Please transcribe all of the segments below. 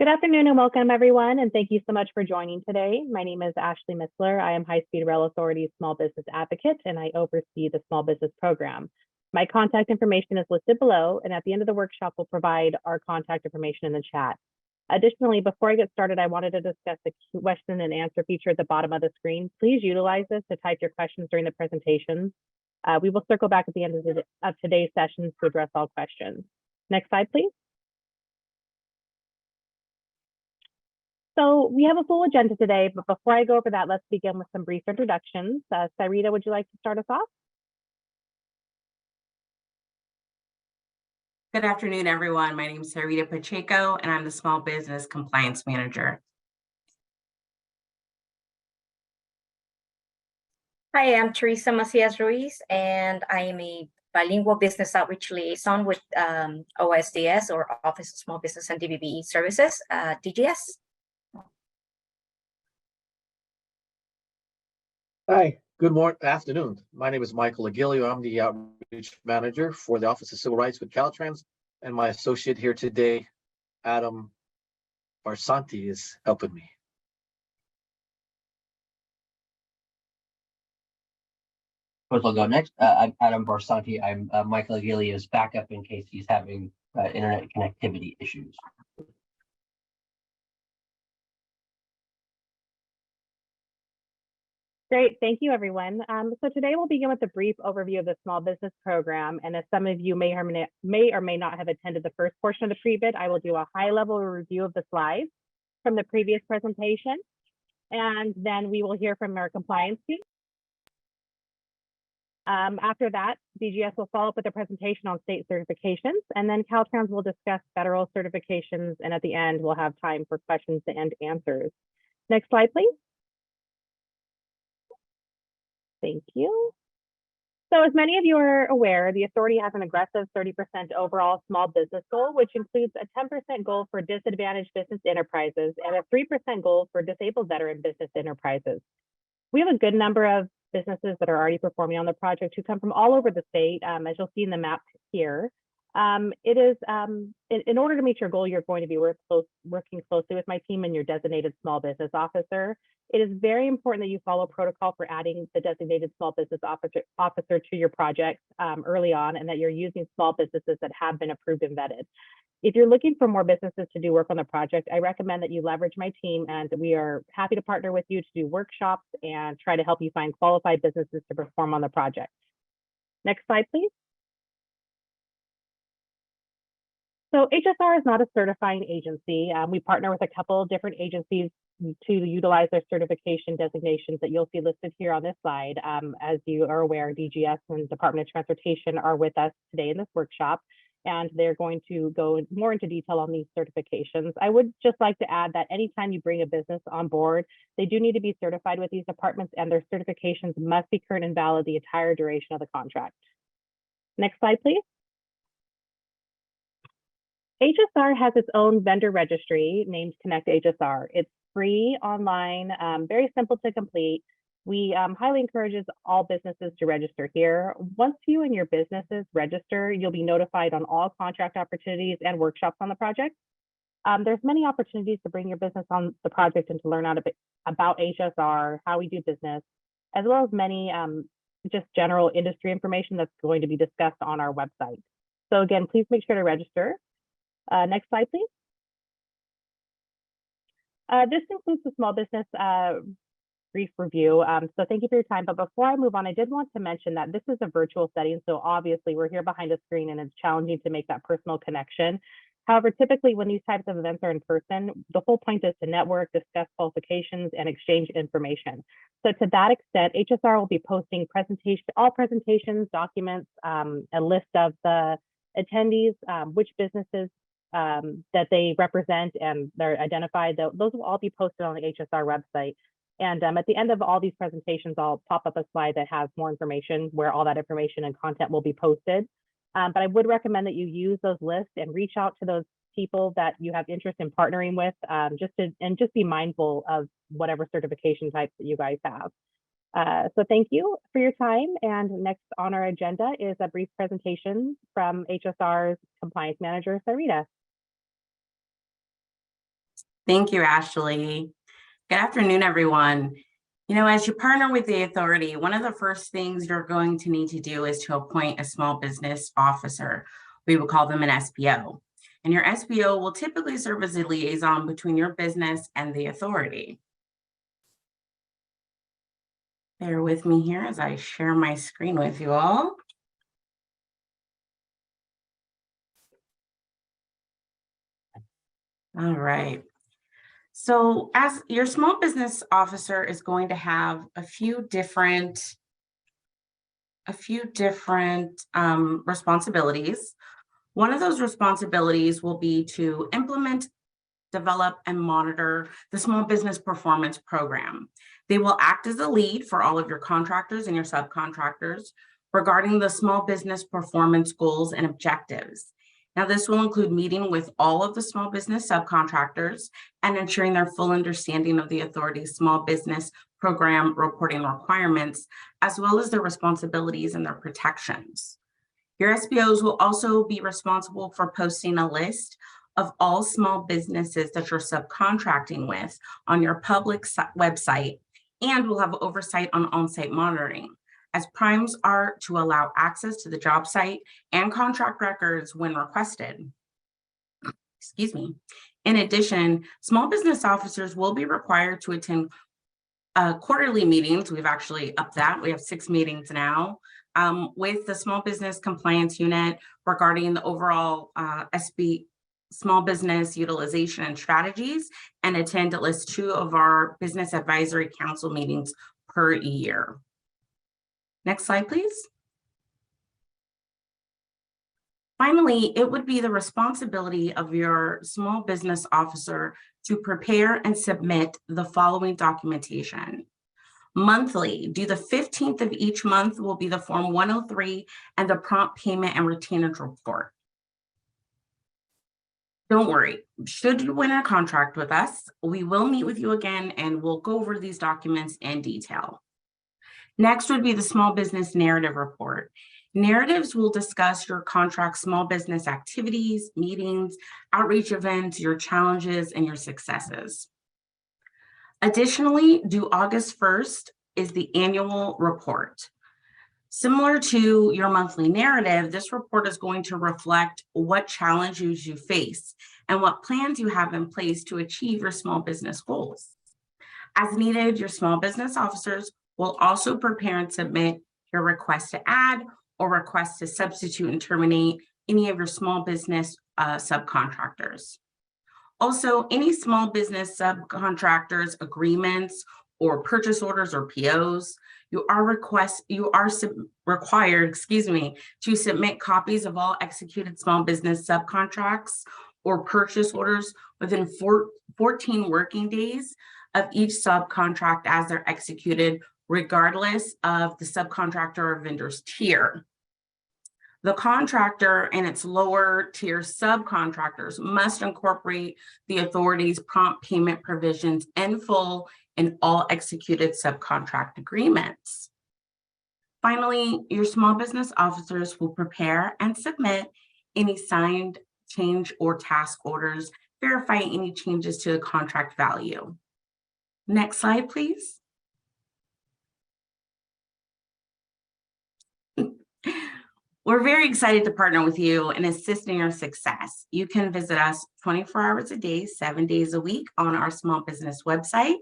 Good afternoon and welcome everyone, and thank you so much for joining today. My name is Ashley Missler. I am High Speed Rail Authority's Small Business Advocate, and I oversee the Small Business Program. My contact information is listed below, and at the end of the workshop, we'll provide our contact information in the chat. Additionally, before I get started, I wanted to discuss the question and answer feature at the bottom of the screen. Please utilize this to type your questions during the presentation. We will circle back at the end of today's sessions to address all questions. Next slide, please. So we have a full agenda today, but before I go over that, let's begin with some brief introductions. Sarita, would you like to start us off? Good afternoon, everyone. My name is Sarita Pacheco, and I'm the Small Business Compliance Manager. Hi, I'm Teresa Macias Ruiz, and I am a bilingual business outreach liaison with OSDS, or Office of Small Business and DBBE Services, DGS. Hi, good afternoon. My name is Michael Aguilio. I'm the Outreach Manager for the Office of Civil Rights with Caltrans, and my associate here today, Adam Barsanti, is helping me. I'll go next. I'm Adam Barsanti. I'm Michael Aguilio's backup in case he's having internet connectivity issues. Great, thank you, everyone. So today we'll begin with a brief overview of the small business program. And as some of you may or may not have attended the first portion of the pre-bid, I will do a high-level review of the slides from the previous presentation. And then we will hear from our compliance team. After that, DGS will follow up with a presentation on state certifications, and then Caltrans will discuss federal certifications. And at the end, we'll have time for questions and answers. Next slide, please. Thank you. So as many of you are aware, the authority has an aggressive 30% overall small business goal, which includes a 10% goal for disadvantaged business enterprises and a 3% goal for disabled veteran business enterprises. We have a good number of businesses that are already performing on the project who come from all over the state, as you'll see in the map here. In order to meet your goal, you're going to be working closely with my team and your designated small business officer. It is very important that you follow protocol for adding the designated small business officer to your project early on, and that you're using small businesses that have been approved and vetted. If you're looking for more businesses to do work on the project, I recommend that you leverage my team, and we are happy to partner with you to do workshops and try to help you find qualified businesses to perform on the project. Next slide, please. So HSR is not a certifying agency. We partner with a couple of different agencies to utilize their certification designations that you'll see listed here on this slide. As you are aware, DGS and Department of Transportation are with us today in this workshop, and they're going to go more into detail on these certifications. I would just like to add that anytime you bring a business on board, they do need to be certified with these departments, and their certifications must be current and valid the entire duration of the contract. Next slide, please. HSR has its own vendor registry named Connect HSR. It's free, online, very simple to complete. We highly encourage all businesses to register here. Once you and your businesses register, you'll be notified on all contract opportunities and workshops on the project. There's many opportunities to bring your business on the project and to learn out a bit about HSR, how we do business, as well as many just general industry information that's going to be discussed on our website. So again, please make sure to register. Next slide, please. This concludes the small business brief review. So thank you for your time. But before I move on, I did want to mention that this is a virtual setting. So obviously we're here behind a screen and it's challenging to make that personal connection. However, typically when these types of events are in person, the whole point is to network, discuss qualifications, and exchange information. So to that extent, HSR will be posting all presentations, documents, a list of the attendees, which businesses that they represent, and they're identified. Those will all be posted on the HSR website. And at the end of all these presentations, I'll pop up a slide that has more information where all that information and content will be posted. But I would recommend that you use those lists and reach out to those people that you have interest in partnering with, just be mindful of whatever certification types that you guys have. So thank you for your time. And next on our agenda is a brief presentation from HSR's Compliance Manager, Sarita. Thank you, Ashley. Good afternoon, everyone. As you partner with the authority, one of the first things you're going to need to do is to appoint a small business officer. We will call them an SBO. And your SBO will typically serve as a liaison between your business and the authority. Bear with me here as I share my screen with you all. All right. So as your small business officer is going to have a few different responsibilities. One of those responsibilities will be to implement, develop, and monitor the small business performance program. They will act as a lead for all of your contractors and your subcontractors regarding the small business performance goals and objectives. Now, this will include meeting with all of the small business subcontractors and ensuring their full understanding of the authority's small business program reporting requirements, as well as their responsibilities and their protections. Your SBOs will also be responsible for posting a list of all small businesses that you're subcontracting with on your public website, and will have oversight on on-site monitoring, as primes are to allow access to the job site and contract records when requested. Excuse me. In addition, small business officers will be required to attend quarterly meetings. We've actually upped that. We have 6 meetings now with the Small Business Compliance Unit regarding the overall small business utilization and strategies, and attend at least 2 of our Business Advisory Council meetings per year. Next slide, please. Finally, it would be the responsibility of your small business officer to prepare and submit the following documentation. Monthly, due the 15th of each month, will be the Form 103 and the prompt payment and retainage report. Don't worry, should you win a contract with us, we will meet with you again and we'll go over these documents in detail. Next would be the small business narrative report. Narratives will discuss your contract small business activities, meetings, outreach events, your challenges, and your successes. Additionally, due August 1st is the annual report. Similar to your monthly narrative, this report is going to reflect what challenges you face and what plans you have in place to achieve your small business goals. As needed, your small business officers will also prepare and submit your request to add or request to substitute and terminate any of your small business subcontractors. Also, any small business subcontractors agreements or purchase orders or POs, you are required, to submit copies of all executed small business subcontracts or purchase orders within 14 working days of each subcontract as they're executed, regardless of the subcontractor or vendor's tier. The contractor and its lower tier subcontractors must incorporate the authority's prompt payment provisions in full in all executed subcontract agreements. Finally, your small business officers will prepare and submit any signed change or task orders, verifying any changes to the contract value. Next slide, please. We're very excited to partner with you and assist in your success. You can visit us 24 hours a day, 7 days a week on our small business website.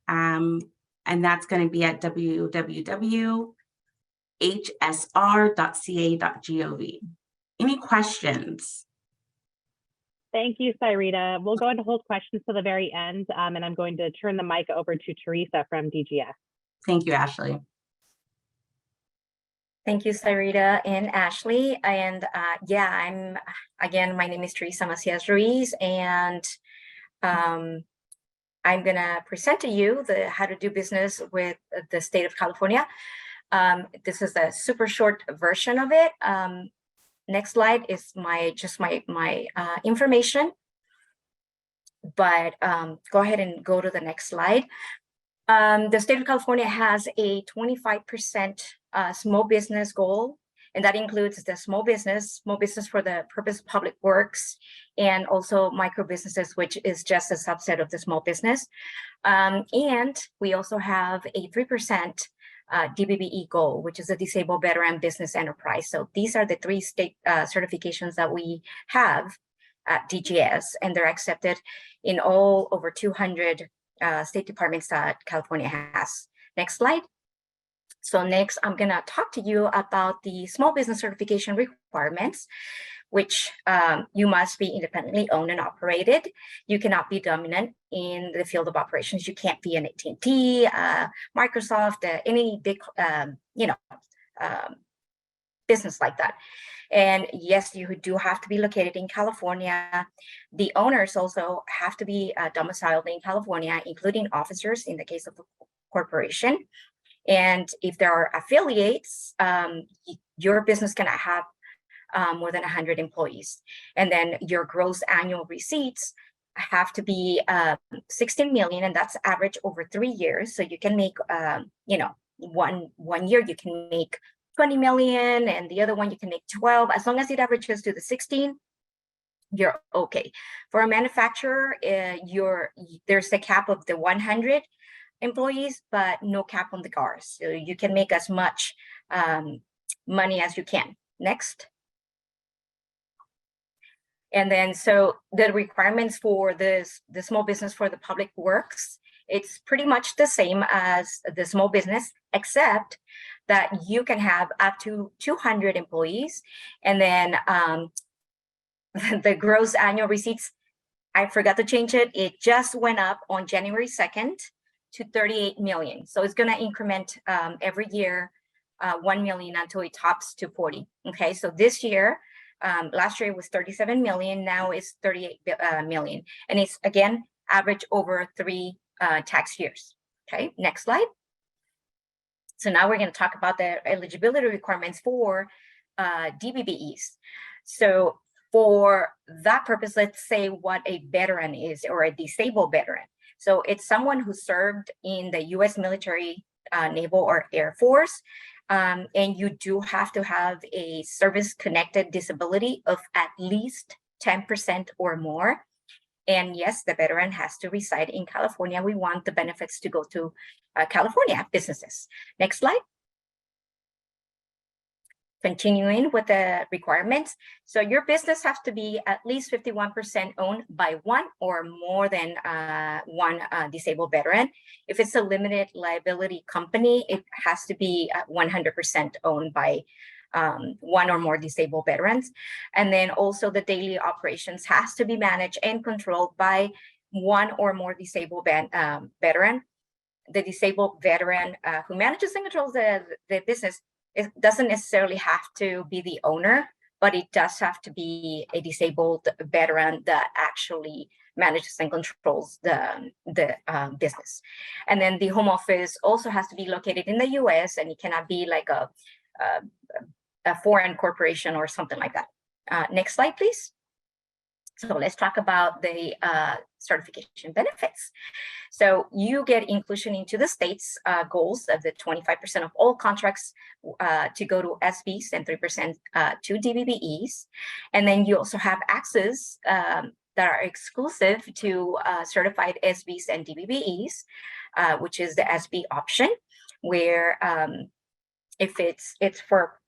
And that's going to be at www.hsr.ca.gov. Any questions? Thank you, Cyrita. We'll go ahead and hold questions to the very end, and I'm going to turn the mic over to Teresa from DGS. Thank you, Ashley. Thank you, Cyrita and Ashley. And my name is Teresa Macias Ruiz, and I'm gonna present to you how to do business with the state of California. This is a super short version of it. Next slide is my information, but go ahead and go to the next slide. The state of California has a 25% small business goal And that includes the small business for the purpose of public works, and also micro businesses, which is just a subset of the small business. And we also have a 3% DBBE goal, which is a disabled veteran business enterprise. So these are the 3 state certifications that we have at DGS, and they're accepted in all over 200 state departments that California has. Next slide. So next, I'm going to talk to you about the small business certification requirements, which you must be independently owned and operated. You cannot be dominant in the field of operations. You can't be an AT&T, Microsoft, any big, business like that. And yes, you do have to be located in California. The owners also have to be domiciled in California, including officers in the case of a corporation. And if there are affiliates, your business cannot have more than 100 employees. And then your gross annual receipts have to be 16 million, and that's average over 3 years. So you can make, one year you can make 20 million, and the other one you can make 12. As long as it averages to the 16, you're okay. For a manufacturer, there's a cap of the 100 employees, but no cap on the cars. So you can make as much money as you can. Next. And then, so the requirements for the small business for the public works, it's pretty much the same as the small business, except that you can have up to 200 employees. And then the gross annual receipts, I forgot to change it. It just went up on January 2nd to 38 million. So it's going to increment every year 1 million until it tops to 40. Okay, so this year, last year it was 37 million, now it's 38 million. And it's, again, average over 3 tax years. Okay, next slide. So now we're going to talk about the eligibility requirements for DBBEs. So for that purpose, let's say what a veteran is, or a disabled veteran. So it's someone who served in the U.S. military, naval, or Air Force. And you do have to have a service-connected disability of at least 10% or more. And yes, the veteran has to reside in California. We want the benefits to go to California businesses. Next slide. Continuing with the requirements. So your business has to be at least 51% owned by one or more than one disabled veteran. If it's a limited liability company, it has to be 100% owned by one or more disabled veterans. And then also the daily operations has to be managed and controlled by one or more disabled veteran. The disabled veteran who manages and controls the business, it doesn't necessarily have to be the owner, but it does have to be a disabled veteran that actually manages and controls the business. And then the home office also has to be located in the US, and it cannot be like a foreign corporation or something like that. Next slide, please. So let's talk about the certification benefits. So you get inclusion into the state's goals of the 25% of all contracts to go to SBs and 3% to DBBEs. And then you also have access that are exclusive to certified SBs and DBBEs, which is the SB option, where if it's for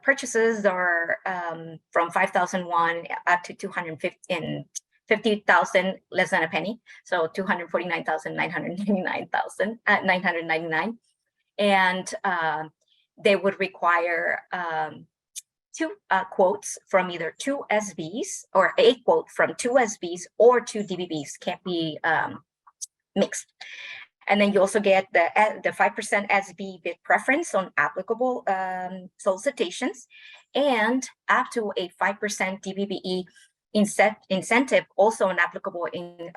purchases are from 5,001 up to 250,000, less than a penny, so 249,999, and they would require 2 quotes from either 2 SBs, or a quote from 2 SBs or 2 DBBs, can't be mixed. And then you also get the 5% SB bid preference on applicable solicitations, and up to a 5% DBBE incentive also on applicable in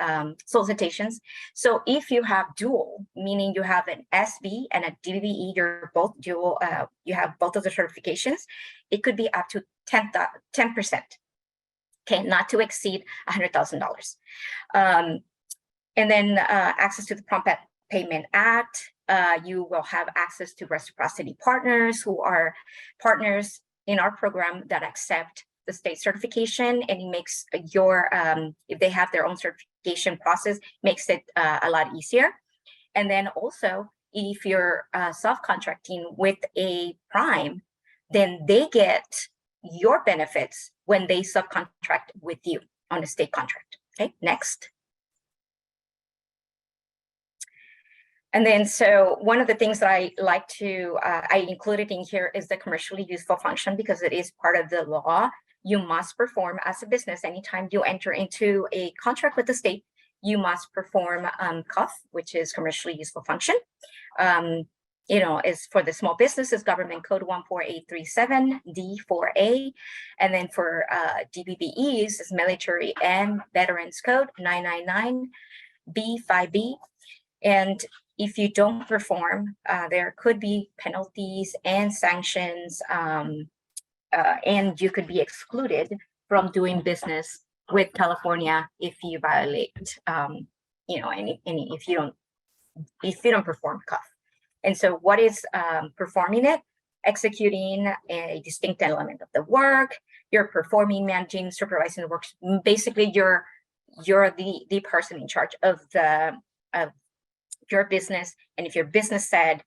solicitations. So if you have dual, meaning you have an SB and a DBBE, you're both dual, you have both of the certifications, it could be up to 10%, okay, not to exceed $100,000. And then access to the prompt Payment Act. You will have access to reciprocity partners who are partners in our program that accept the state certification, and it makes your, if they have their own certification process, makes it a lot easier. And then also, if you're subcontracting with a prime, then they get your benefits when they subcontract with you on a state contract. Okay, next. And then, so one of the things that I like to, I included in here is the commercially useful function, because it is part of the law. You must perform as a business anytime you enter into a contract with the state. You must perform CUF, which is commercially useful function. You know, is for the small businesses, Government Code 14837 D4A, and then for DBBEs is Military and Veterans Code 999 B5B. And if you don't perform, there could be penalties and sanctions, and you could be excluded from doing business with California if you violate, you know, any if you don't perform CUF. And so, what is performing it? Executing a distinct element of the work. You're performing, managing, supervising the work. Basically, you're the person in charge of your business. And if your business said,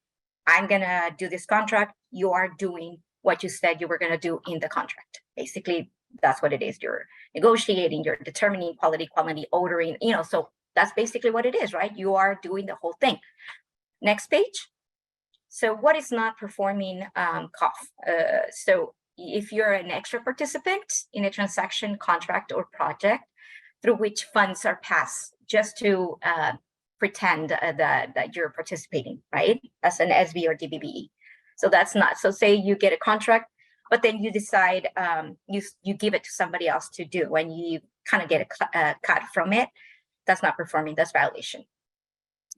I'm gonna do this contract, you are doing what you said you were gonna do in the contract. Basically, that's what it is. You're negotiating, you're determining quality, ordering, you know, so that's basically what it is, right? You are doing the whole thing. Next page. So what is not performing CUF? So if you're an extra participant in a transaction, contract, or project through which funds are passed just to pretend that you're participating, right? As an SB or DBBE. So that's not, so say you get a contract, but then you decide you give it to somebody else to do, and you kind of get a cut from it. That's not performing, that's violation.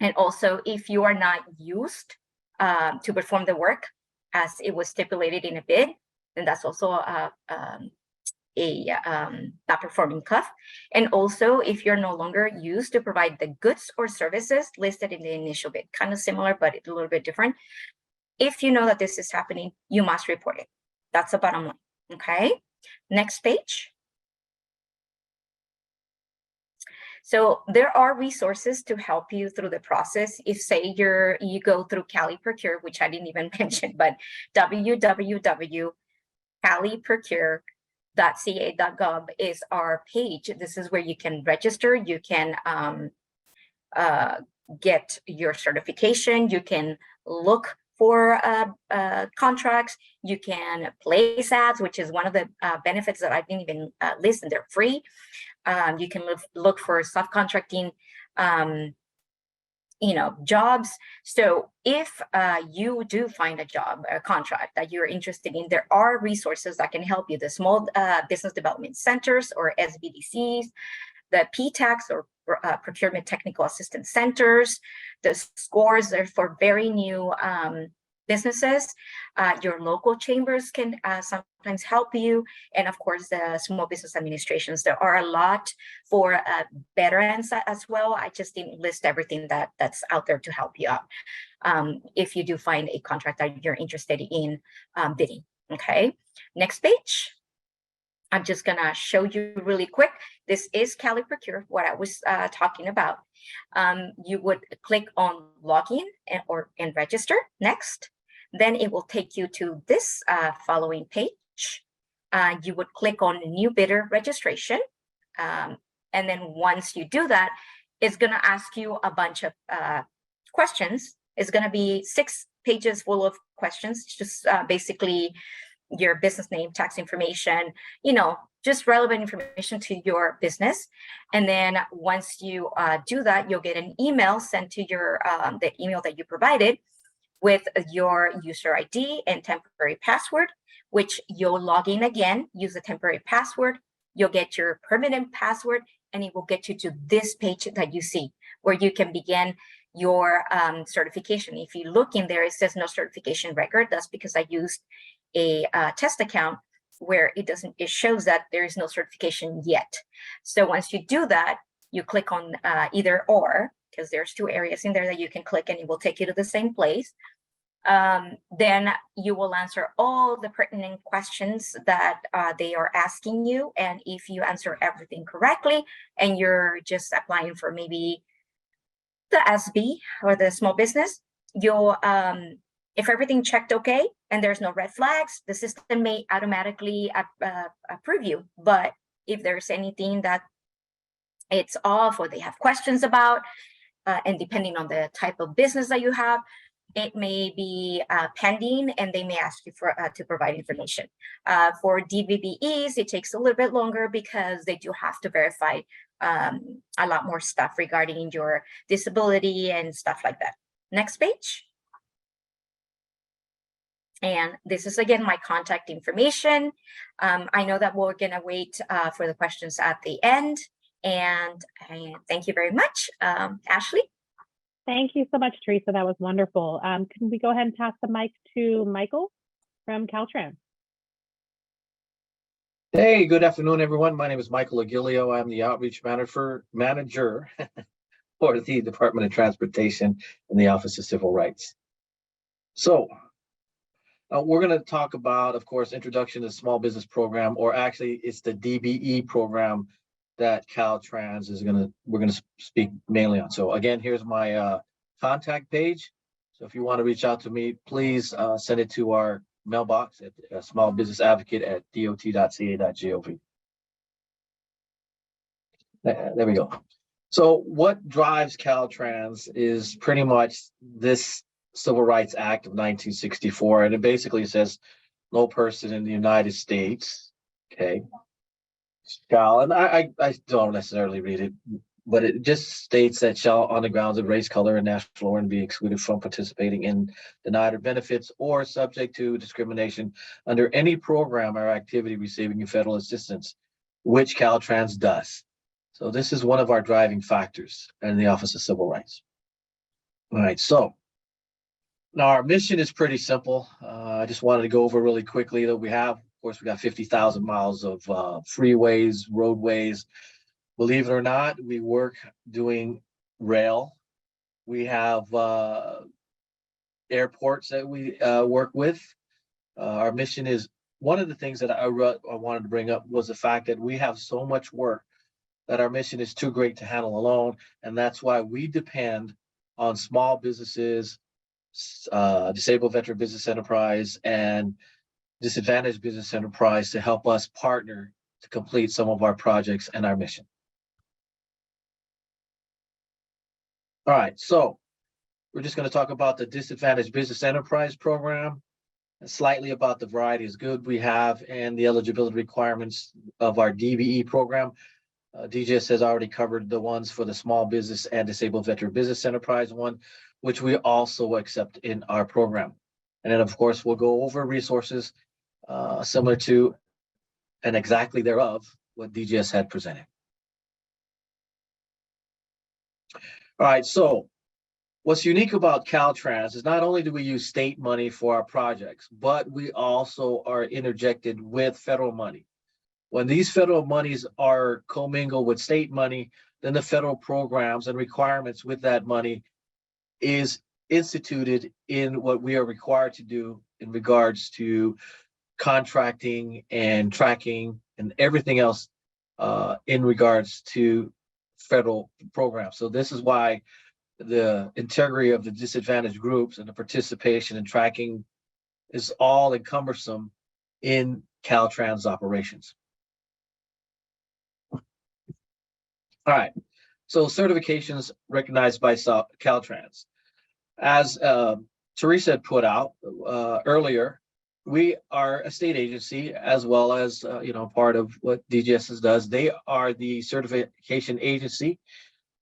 And also, if you are not used to perform the work as it was stipulated in a bid, then that's also not performing CUF. And also, if you're no longer used to provide the goods or services listed in the initial bid, kind of similar, but it's a little bit different. If you know that this is happening, you must report it. That's the bottom line. Okay. Next page. So there are resources to help you through the process. If say you go through Cali Procure, which I didn't even mention, but www.caliprocure.ca.gov is our page. This is where you can register. You can get your certification. You can look for contracts. You can place ads, which is one of the benefits that I didn't even list, and they're free. You can look for subcontracting, you know, jobs. So if you do find a job, a contract that you're interested in, there are resources that can help you. The small business development centers, or SBDCs, the PTACs, or procurement technical assistance centers, the scores are for very new businesses. Your local chambers can sometimes help you, and of course the small business administrations. There are a lot for veterans as well. I just didn't list everything that's out there to help you out if you do find a contract that you're interested in bidding. Okay, next page. I'm just gonna show you really quick. This is Cali Procure, what I was talking about. You would click on login and register. Next, then it will take you to this following page. You would click on new bidder registration, and then once you do that, it's gonna ask you a bunch of questions. It's gonna be 6 pages full of questions, just basically your business name, tax information, you know, just relevant information to your business. And then once you do that, you'll get an email sent to your the email that you provided with your user ID and temporary password, which you'll log in again, use the temporary password, you'll get your permanent password, and it will get you to this page that you see, where you can begin your certification. If you look in there, it says no certification record. That's because I used a test account where it shows that there is no certification yet. So once you do that, you click on either or, because there's 2 areas in there that you can click and it will take you to the same place. Then you will answer all the pertinent questions that they are asking you. And if you answer everything correctly and you're just applying for maybe the SB or the small business, you'll, if everything checked okay and there's no red flags, the system may automatically approve you. But if there's anything that it's off or they have questions about, and depending on the type of business that you have, it may be pending and they may ask you for to provide information. For DBBEs, it takes a little bit longer because they do have to verify a lot more stuff regarding your disability and stuff like that. Next page. And this is, again, my contact information. I know that we're going to wait for the questions at the end. And thank you very much. Ashley? Thank you so much, Teresa. That was wonderful. Can we go ahead and pass the mic to Michael from Caltrans? Hey, good afternoon, everyone. My name is Michael Agilio. I'm the outreach manager for the Department of Transportation in the Office of Civil Rights. So we're going to talk about, of course, Introduction to the Small Business Program, or actually it's the DBE program that Caltrans is we're going to speak mainly on. So again, here's my contact page. So if you want to reach out to me, please send it to our mailbox at smallbusinessadvocate@dot.ca.gov. There we go. So what drives Caltrans is pretty much this Civil Rights Act of 1964, and it basically says no person in the United States, okay, shall, and I don't necessarily read it, but it just states that shall, on the grounds of race, color, and national origin, be excluded from participating in, denied, or benefits, or subject to discrimination under any program or activity receiving federal assistance, which Caltrans does. So this is one of our driving factors in the Office of Civil Rights. All right, so now our mission is pretty simple. I just wanted to go over really quickly that we have, of course, we got 50,000 miles of freeways, roadways. Believe it or not, we work doing rail. We have airports that we work with. Our mission is, one of the things that I wanted to bring up was the fact that we have so much work that our mission is too great to handle alone. And that's why we depend on small businesses, disabled veteran business enterprise, and disadvantaged business enterprise to help us partner to complete some of our projects and our mission. All right, so we're just going to talk about the disadvantaged business enterprise program, and slightly about the variety is good we have and the eligibility requirements of our DBE program. DJS has already covered the ones for the small business and disabled veteran business enterprise one, which we also accept in our program. And then, of course, we'll go over resources similar to and exactly thereof what DJS had presented. All right, so what's unique about Caltrans is not only do we use state money for our projects, but we also are interjected with federal money. When these federal monies are commingled with state money, then the federal programs and requirements with that money is instituted in what we are required to do in regards to contracting and tracking and everything else in regards to federal programs. So this is why the integrity of the disadvantaged groups and the participation and tracking is all cumbersome in Caltrans operations. All right, so certifications recognized by Caltrans. As Teresa had put out earlier, we are a state agency as well as part of what DGS does. They are the certification agency,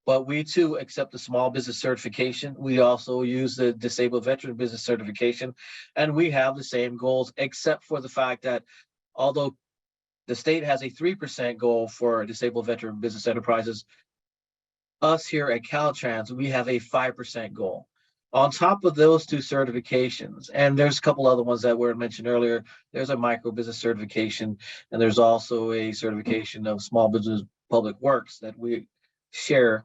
but we too accept the small business certification. We also use the disabled veteran business certification, and we have the same goals, except for the fact that although the state has a 3% goal for disabled veteran business enterprises, us here at Caltrans, we have a 5% goal. On top of those two certifications, and there's a couple other ones that were mentioned earlier, there's a micro business certification, and there's also a certification of small business public works that we share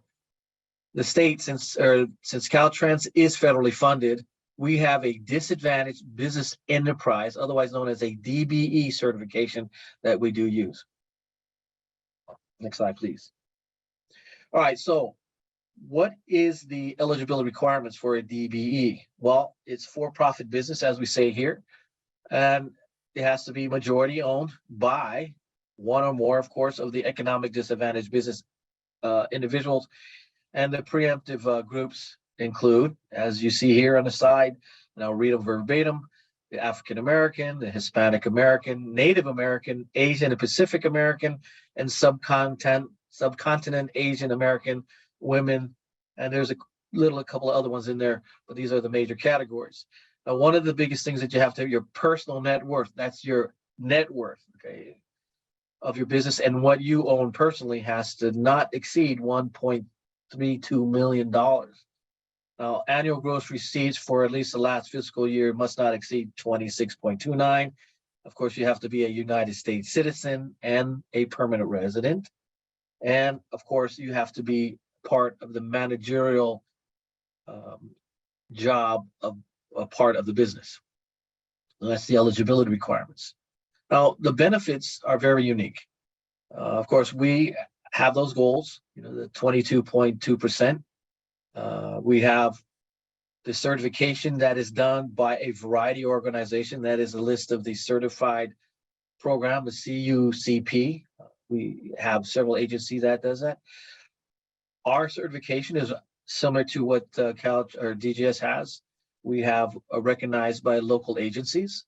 the state, since Caltrans is federally funded, we have a disadvantaged business enterprise, otherwise known as a DBE certification that we do use. Next slide, please. All right, so what is the eligibility requirements for a DBE? Well, it's for-profit business, as we say here, and it has to be majority owned by one or more, of course, of the economic disadvantaged business individuals. And the preemptive groups include, as you see here on the side, and I'll read them verbatim: the African American, the Hispanic American, Native American, Asian and Pacific American, and subcontinent Asian American women. And there's a couple of other ones in there, but these are the major categories. Now, one of the biggest things that you have to have, your personal net worth. That's your net worth, okay, of your business, and what you own personally has to not exceed $1.32 million. Now, annual gross receipts for at least the last fiscal year must not exceed 26.29. Of course, you have to be a United States citizen and a permanent resident. And of course, you have to be part of the managerial job of a part of the business. And that's the eligibility requirements. Now, the benefits are very unique. Of course, we have those goals, the 22.2%. We have the certification that is done by a variety of organizations. That is a list of the certified program, the CUCP. We have several agencies that does that. Our certification is similar to what Cal or DGS has. We have recognized by local agencies.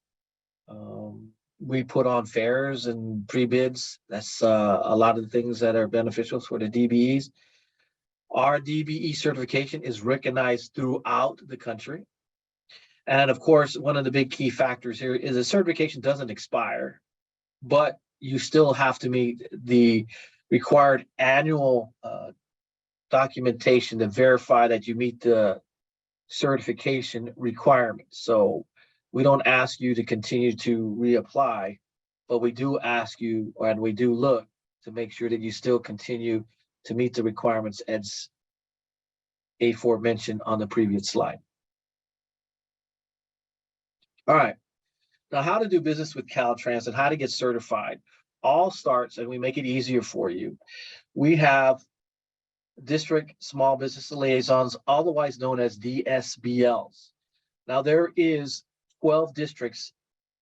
We put on fairs and pre-bids. That's a lot of the things that are beneficial for the DBEs. Our DBE certification is recognized throughout the country. And of course, one of the big key factors here is the certification doesn't expire, but you still have to meet the required annual documentation to verify that you meet the certification requirements. So we don't ask you to continue to reapply, but we do ask you, and we do look to make sure that you still continue to meet the requirements as aforementioned on the previous slide. All right, now how to do business with Caltrans and how to get certified all starts, and we make it easier for you. We have district small business liaisons, otherwise known as DSBLs. Now there is 12 districts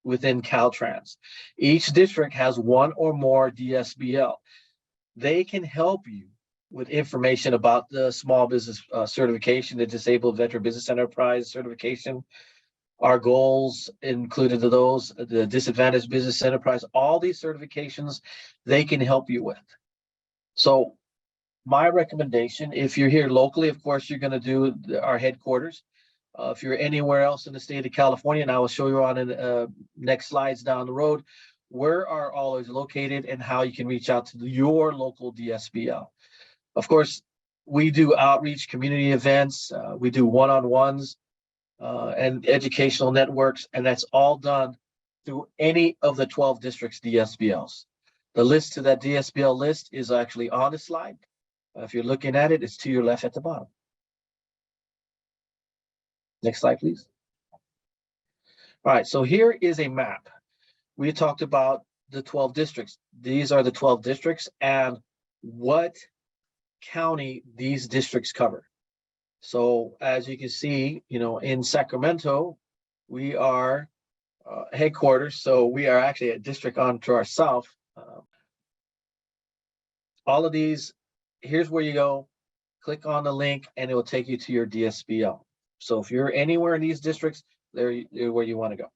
within Caltrans. Each district has one or more DSBL. They can help you with information about the small business certification, the disabled veteran business enterprise certification. Our goals included those, the disadvantaged business enterprise, all these certifications they can help you with. So my recommendation, if you're here locally, of course, you're going to do our headquarters. If you're anywhere else in the state of California, and I will show you on the next slides down the road, where are all those located and how you can reach out to your local DSBL. Of course, we do outreach, community events, we do one-on-ones and educational networks, and that's all done through any of the 12 districts DSBLs. The list to that DSBL list is actually on the slide. If you're looking at it, it's to your left at the bottom. Next slide, please. All right, so here is a map. We talked about the 12 districts. These are the 12 districts and what county these districts cover. So as you can see, in Sacramento, we are headquarters. So we are actually a district onto ourselves. All of these, here's where you go, click on the link and it will take you to your DSBL. So if you're anywhere in these districts, they're where you want to go.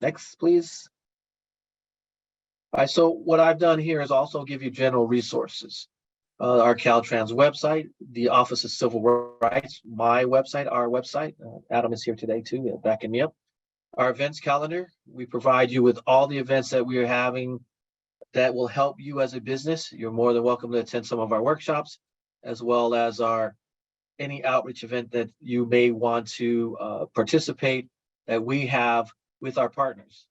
Next, please. All right, so what I've done here is also give you general resources. Our Caltrans website, the Office of Civil Rights, my website, our website. Adam is here today too, backing me up. Our events calendar, we provide you with all the events that we are having that will help you as a business. You're more than welcome to attend some of our workshops, as well as any outreach event that you may want to participate that we have with our partners.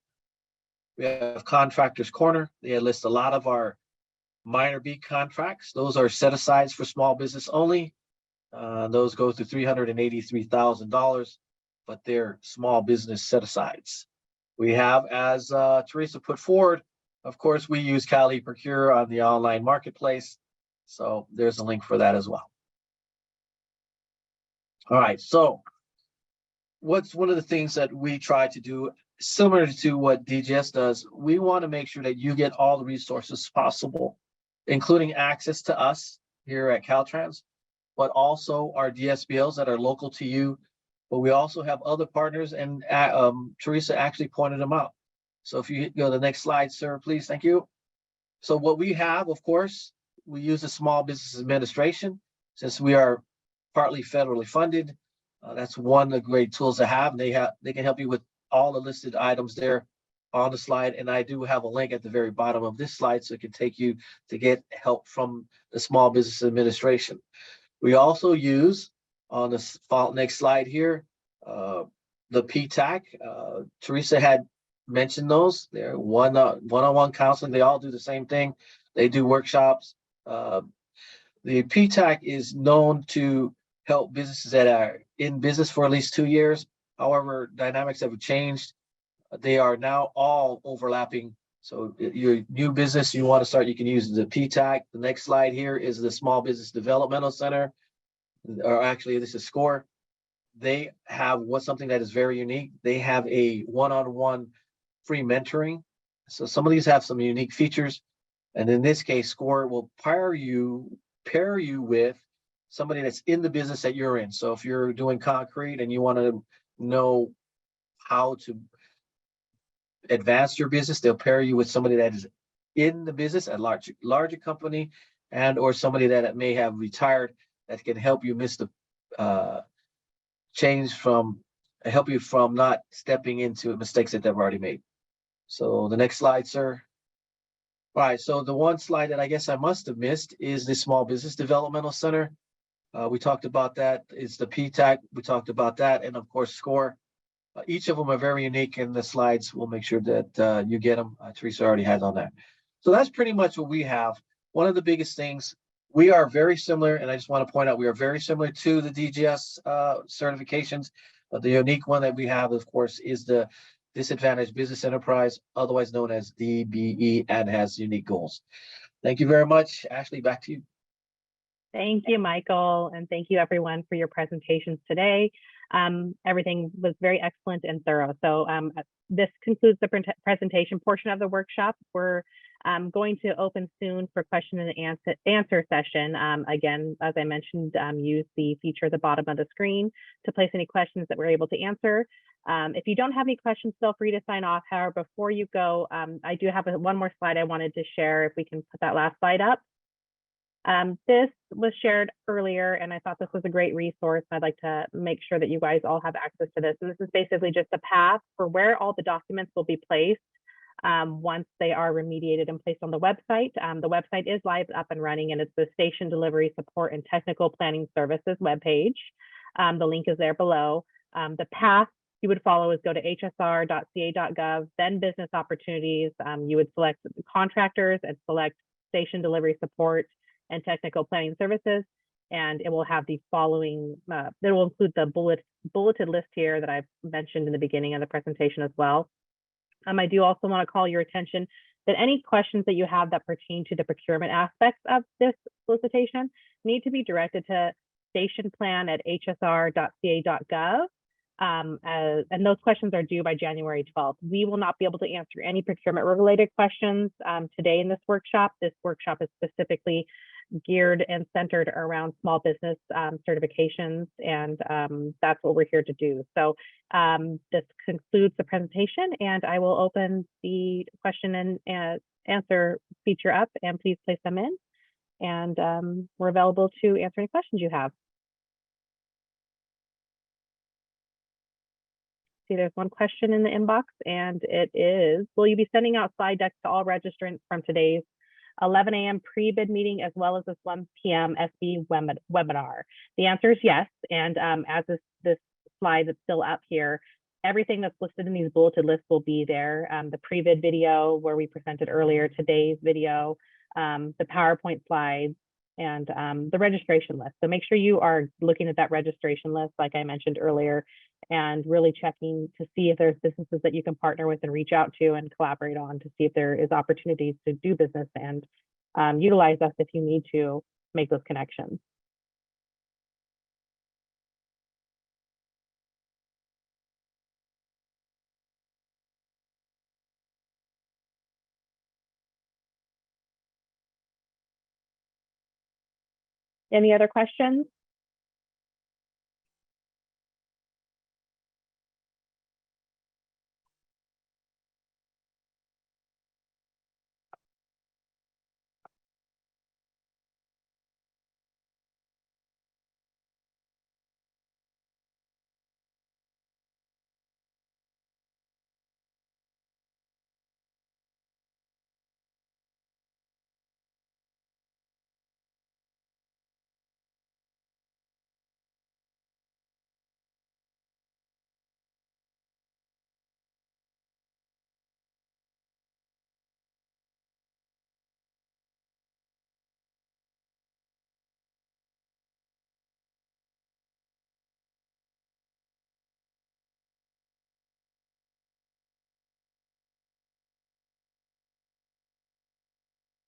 We have Contractors Corner. They list a lot of our Minor B contracts, those are set asides for small business only. Those go to $383,000, but they're small business set asides. We have, as Teresa put forward, of course, we use Cali Procure on the online marketplace. So there's a link for that as well. All right, so what's one of the things that we try to do, similar to what DGS does, we want to make sure that you get all the resources possible, including access to us here at Caltrans, but also our DSBLs that are local to you. But we also have other partners, and Teresa actually pointed them out. So if you go to the next slide, sir, please, thank you. So what we have, of course, we use the Small Business Administration, since we are partly federally funded. That's one of the great tools to have. They can help you with all the listed items there on the slide. And I do have a link at the very bottom of this slide, so it can take you to get help from the Small Business Administration. We also use, on the next slide here, the PTAC. Teresa had mentioned those. They're one-on-one counseling. They all do the same thing. They do workshops. The PTAC is known to help businesses that are in business for at least 2 years. However, dynamics have changed. They are now all overlapping. So your new business you want to start, you can use the PTAC. The next slide here is the Small Business Developmental Center, or actually this is SCORE. They have something that is very unique. They have a one-on-one free mentoring. So some of these have some unique features. And in this case, SCORE will pair you with somebody that's in the business that you're in. So if you're doing concrete and you want to know how to advance your business, they'll pair you with somebody that is in the business, a larger company, and or somebody that may have retired, that can help you miss the help you from not stepping into mistakes that they've already made. So the next slide, sir. All right, so the one slide that I guess I must have missed is the Small Business Developmental Center. We talked about that. It's the PTAC. We talked about that, and of course, SCORE. Each of them are very unique, and the slides will make sure that you get them. Teresa already has on that. So that's pretty much what we have. One of the biggest things, we are very similar, and I just want to point out, we are very similar to the DGS certifications. The unique one that we have, of course, is the Disadvantaged Business Enterprise, otherwise known as DBE, and has unique goals. Thank you very much. Ashley, back to you. Thank you, Michael, and thank you everyone for your presentations today. Everything was very excellent and thorough. So this concludes the presentation portion of the workshop. We're going to open soon for question and answer session. Again, as I mentioned, use the feature at the bottom of the screen to place any questions that we're able to answer. If you don't have any questions, feel free to sign off. However, before you go, I do have one more slide I wanted to share, if we can put that last slide up. This was shared earlier, and I thought this was a great resource. I'd like to make sure that you guys all have access to this. And this is basically just a path for where all the documents will be placed once they are remediated and placed on the website. The website is live, up and running, and it's the Station Delivery Support and Technical Planning Services webpage. The link is there below. The path you would follow is go to hsr.ca.gov, then business opportunities. You would select contractors and select Station Delivery Support and Technical Planning Services, and it will have the following, it will include the bulleted list here that I've mentioned in the beginning of the presentation as well. I do also want to call your attention that any questions that you have that pertain to the procurement aspects of this solicitation need to be directed to stationplan@hsr.ca.gov. And those questions are due by January 12th. We will not be able to answer any procurement related questions today in this workshop. This workshop is specifically geared and centered around small business certifications, and that's what we're here to do. So this concludes the presentation, and I will open the question and answer feature up, and please place them in, and we're available to answer any questions you have. See, there's one question in the inbox, and it is, will you be sending out slide decks to all registrants from today's 11 a.m. pre-bid meeting as well as this 1 p.m. SB webinar? The answer is yes. And as this slide that's still up here, everything that's listed in these bulleted lists will be there. The pre-bid video where we presented earlier, today's video, the PowerPoint slides, and the registration list. So make sure you are looking at that registration list, like I mentioned earlier, and really checking to see if there's businesses that you can partner with and reach out to and collaborate on to see if there is opportunities to do business, and utilize us if you need to make those connections. Any other questions?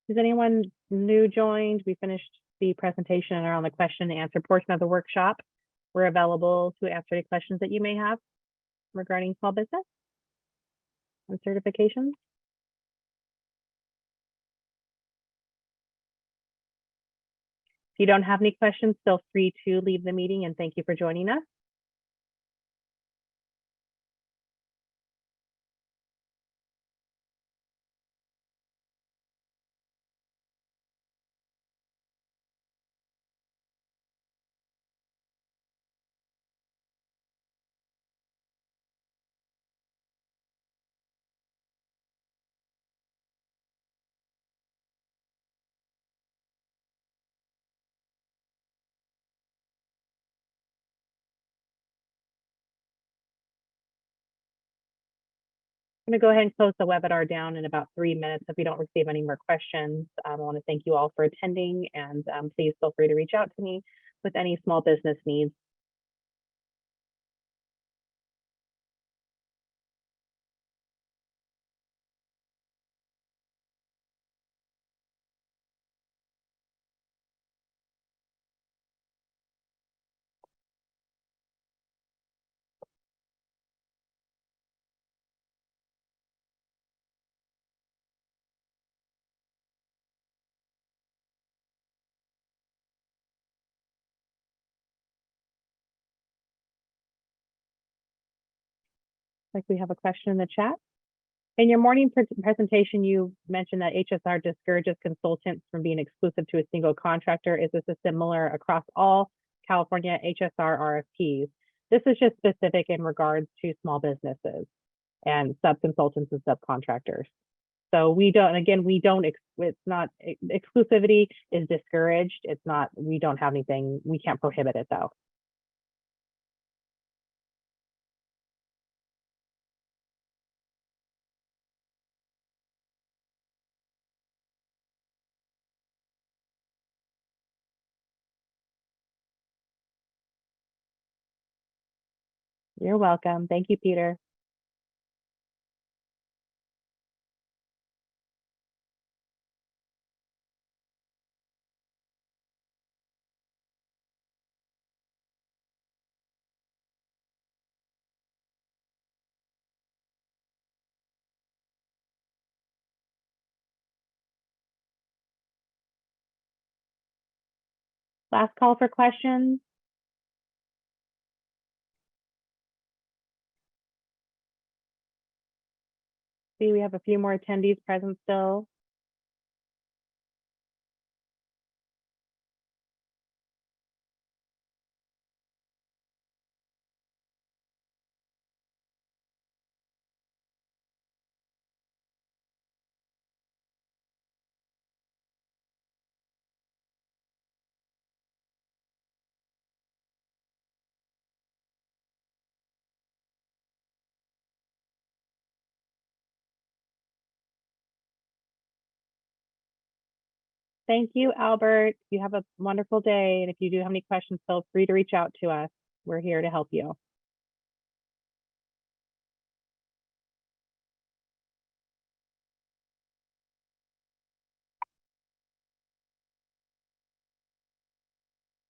Is anyone new joined? We finished the presentation and are on the question and answer portion of the workshop. We're available to answer any questions that you may have regarding small business and certifications. If you don't have any questions, feel free to leave the meeting, and thank you for joining us. I'm going to go ahead and close the webinar down in about 3 minutes. If we don't receive any more questions, I want to thank you all for attending, and please feel free to reach out to me with any small business needs. Like we have a question in the chat. In your morning presentation, you mentioned that HSR discourages consultants from being exclusive to a single contractor. Is this a similar across all California HSR RFPs? This is just specific in regards to small businesses and sub-consultants and subcontractors. So we don't, again, we don't, it's not, exclusivity is discouraged. It's not, we don't have anything, we can't prohibit it though. You're welcome. Thank you, Peter. Last call for questions. See, we have a few more attendees present still. Thank you, Albert. You have a wonderful day. And if you do have any questions, feel free to reach out to us. We're here to help you.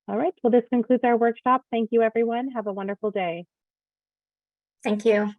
All right, well, this concludes our workshop. Thank you, everyone. Have a wonderful day. Thank you.